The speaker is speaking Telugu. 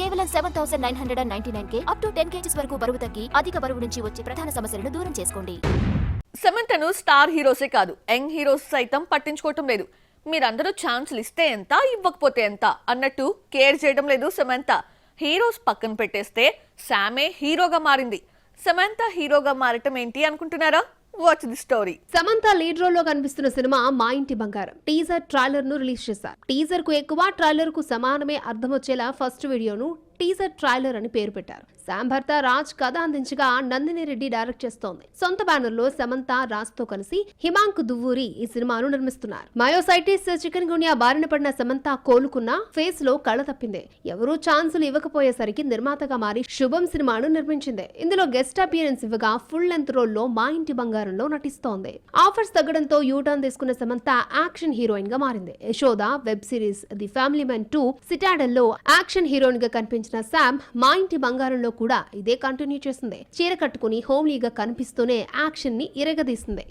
కేవలం 7,999K అప్ టు 10 kgs వరకు బరువు తగ్గి అధిక బరువు నుంచి వచ్చే ప్రధాన సమస్యలను దూరం చేసుకోండి. సమంతను స్టార్ హీరోసే కాదు యంగ్ హీరోస్ సైతం పట్టించుకోవటం లేదు. మీరందరూ ఛాన్సులు ఇస్తే ఎంత, ఇవ్వకపోతే ఎంత అన్నట్టు కేర్ చేయడం లేదు సమంత. హీరోస్ పక్కన పెట్టేస్తే శామే హీరోగా మారింది. సమంత హీరోగా మారటం ఏంటి అనుకుంటున్నారా? Watch the story. Samantha lead role లో కనిపిస్తున్న cinema Maa Inti Bangaram teaser trailer ను రిలీజ్ చేశారు. టీజర్ కు ఎక్కువ, ట్రైలర్ కు సమానమే అర్థం వచ్చేలా ఫస్ట్ వీడియోను టీజర్ ట్రైలర్ అని పేరు పెట్టారు. శామ్ భర్త రాజ్ కథ అందించగా నందిని రెడ్డి డైరెక్ట్ చేస్తోంది. సొంత బ్యానర్ లో సమంత రాజ్ తో కలిసి హిమాంక్ దువ్వూరి ఈ సినిమాను నిర్మిస్తున్నారు. మయోసైటిస్ చికెన్ గున్యా బారిన పడిన సమంత కోలుకున్న ఫేస్ లో కళ తప్పింది. ఎవరూ ఛాన్సులు ఇవ్వకపోయేసరికి నిర్మాతగా మారి శుభం సినిమాను నిర్మించింది. ఇందులో గెస్ట్ అపియరెన్స్ ఇవ్వగా ఫుల్ లెంత్ రోల్ లో మా ఇంటి బంగారంలో నటిస్తోంది. ఆఫర్స్ తగ్గడంతో యూటర్న్ తీసుకున్న సమంత యాక్షన్ హీరోయిన్ గా మారింది. Yashoda web series the family men 2 Citadel లో యాక్షన్ హీరోయిన్ గా కనిపించిన శామ్ మా ఇంటి బంగారంలో కూడా ఇదే కంటిన్యూ చేసింది. చీర కట్టుకుని హోమ్లీగా కనిపిస్తూనే యాక్షన్ ని ఇరగదీసింది.